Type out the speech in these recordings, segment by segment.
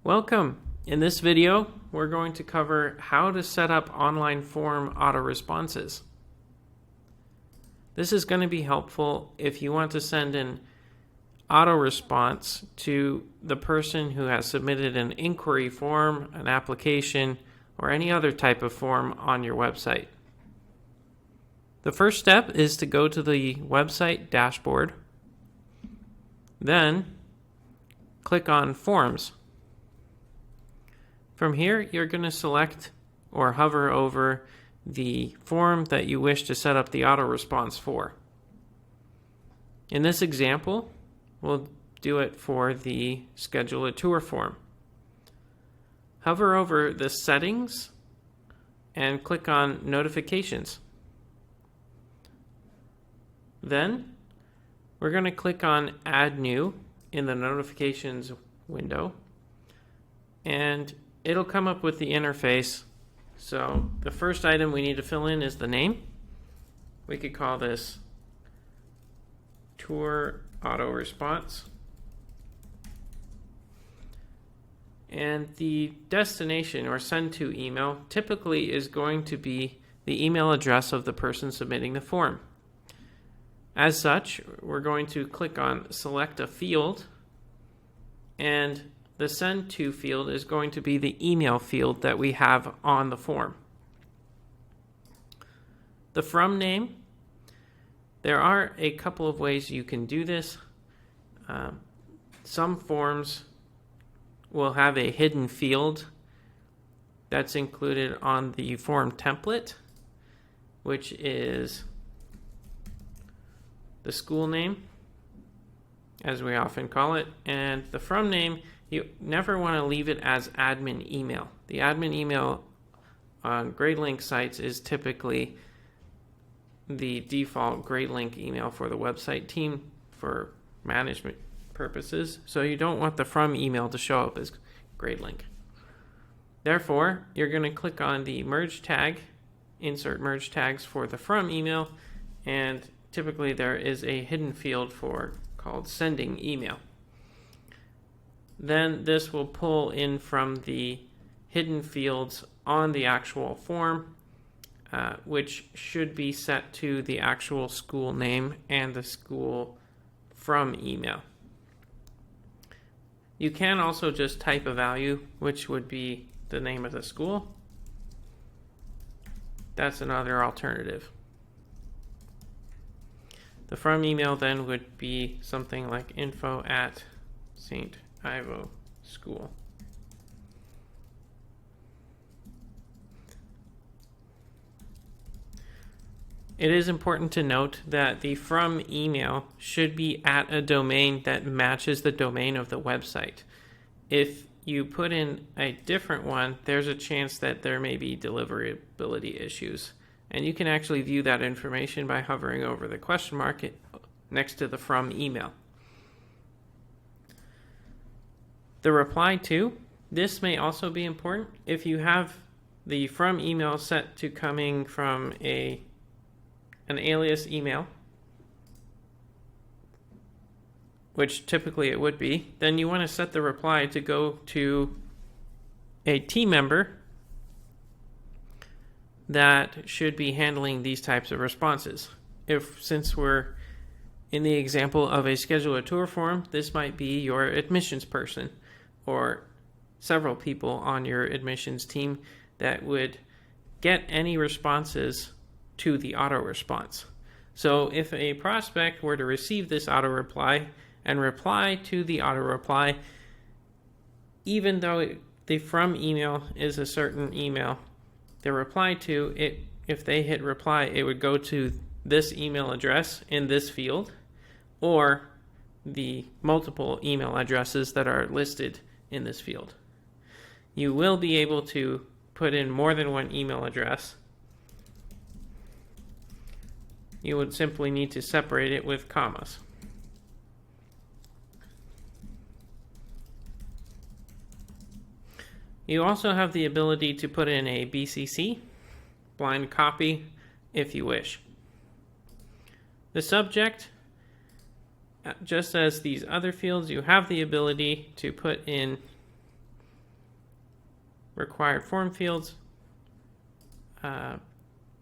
Welcome. In this video, we're going to cover how to set up online form auto responses. This is going to be helpful if you want to send an auto response to the person who has submitted an inquiry form, an application, or any other type of form on your website. The first step is to go to the website dashboard. Then click on Forms. From here, you're going to select or hover over the form that you wish to set up the auto response for. In this example, we'll do it for the Schedule a Tour form. Hover over the settings and click on Notifications. Then, we're going to click on Add New in the Notifications window, and it'll come up with the interface. So the first item we need to fill in is the name. We could call this Tour Auto Response. And the destination or send to email typically is going to be the email address of the person submitting the form. As such, we're going to click on Select a Field, and the Send To field is going to be the email field that we have on the form. The From name, there are a couple of ways you can do this. Some forms will have a hidden field that's included on the form template, which is the school name, as we often call it, and the From name, you never want to leave it as admin email. The admin email on Gradelink sites is typically the default Gradelink email for the website team for management purposes, so you don't want the From email to show up as Gradelink. Therefore, you're going to click on the merge tag, insert merge tags for the From email, and typically there is a hidden field called sending email. Then this will pull in from the hidden fields on the actual form, which should be set to the actual school name and the school From email. You can also just type a value, which would be the name of the school. That's another alternative. The From email then would be something like info@St. Ivo School. It is important to note that the From email should be at a domain that matches the domain of the website. If you put in a different one, there's a chance that there may be deliverability issues. And you can actually view that information by hovering over the question mark next to the From email. The reply to, this may also be important. If you have the From email set to coming from an alias email, which typically it would be, then you want to set the reply to go to a team member that should be handling these types of responses. Since we're in the example of a Schedule a Tour form, this might be your admissions person or several people on your admissions team that would get any responses to the auto response. So if a prospect were to receive this auto reply and reply to the auto reply, even though the From email is a certain email, the reply to it, if they hit reply, it would go to this email address in this field, or the multiple email addresses that are listed in this field. You will be able to put in more than one email address. You would simply need to separate it with commas. You also have the ability to put in a BCC, blind copy, if you wish. The subject, just as these other fields, you have the ability to put in required form fields,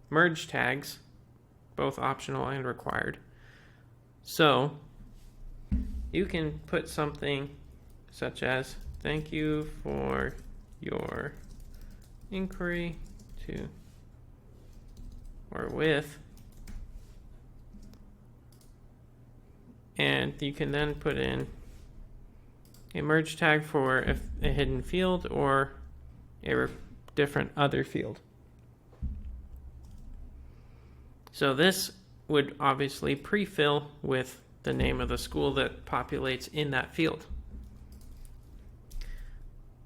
merge tags, both optional and required. So you can put something such as, thank you for your inquiry to or with, and you can then put in a merge tag for a hidden field or a different other field. So this would obviously pre-fill with the name of the school that populates in that field.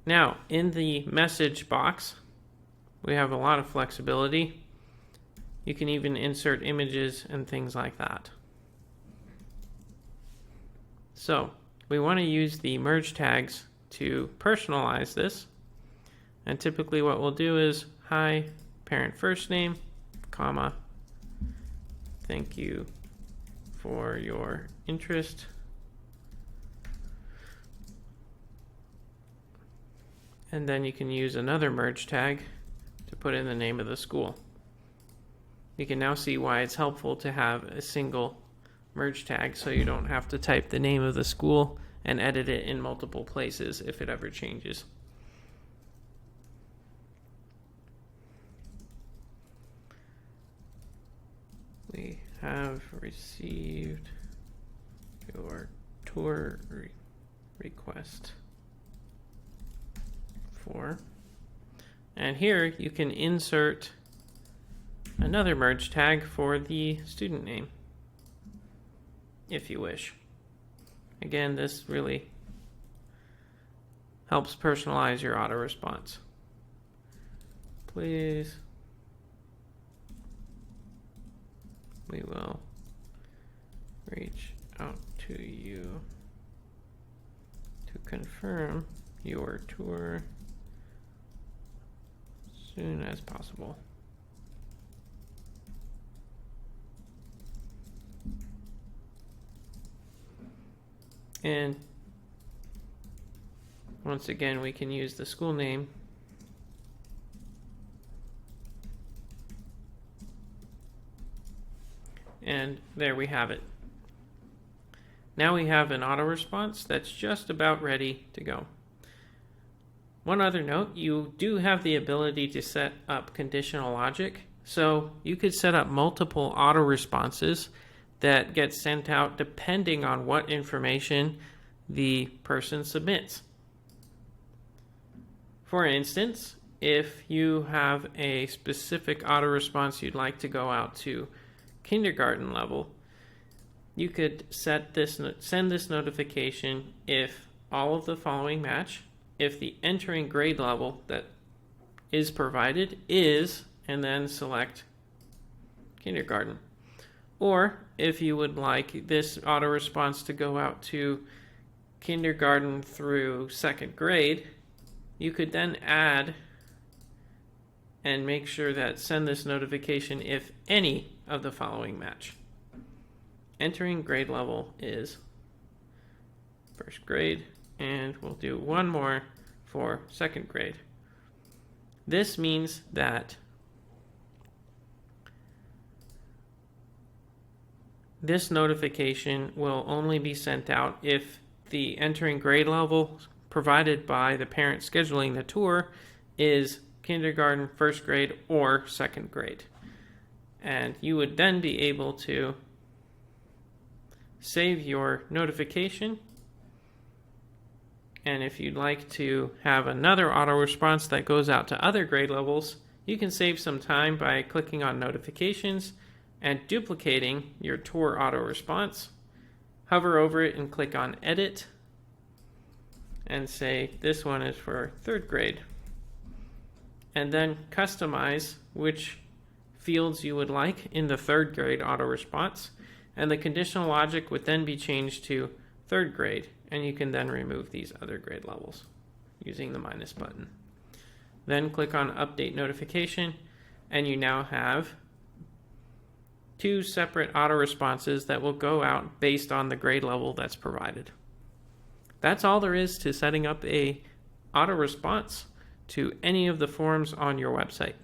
Now, in the message box, we have a lot of flexibility. You can even insert images and things like that. So we want to use the merge tags to personalize this. And typically what we'll do is, hi, parent first name, comma, thank you for your interest. And then you can use another merge tag to put in the name of the school. You can now see why it's helpful to have a single merge tag so you don't have to type the name of the school and edit it in multiple places if it ever changes. We have received your tour request for, and here you can insert another merge tag for the student name if you wish. Again, this really helps personalize your auto response. Please, we will reach out to you to confirm your tour as soon as possible. And once again, we can use the school name and there we have it. Now we have an auto response that's just about ready to go. One other note, you do have the ability to set up conditional logic. So you could set up multiple auto responses that get sent out depending on what information the person submits. For instance, if you have a specific auto response you'd like to go out to kindergarten level, you could send this notification if all of the following match, if the entering grade level that is provided is, and then select kindergarten. Or if you would like this auto response to go out to kindergarten through second grade, you could then add and make sure that send this notification if any of the following match. Entering grade level is first grade, and we'll do one more for second grade. This means that this notification will only be sent out if the entering grade level provided by the parent scheduling the tour is kindergarten, first grade, or second grade. And you would then be able to save your notification. And if you'd like to have another auto response that goes out to other grade levels, you can save some time by clicking on notifications and duplicating your tour auto response. Hover over it and click on edit and say this one is for third grade. And then customize which fields you would like in the third grade auto response. And the conditional logic would then be changed to third grade. And you can then remove these other grade levels using the minus button. Then click on update notification, and you now have two separate auto responses that will go out based on the grade level that's provided. That's all there is to setting up a auto response. to any of the forms on your website.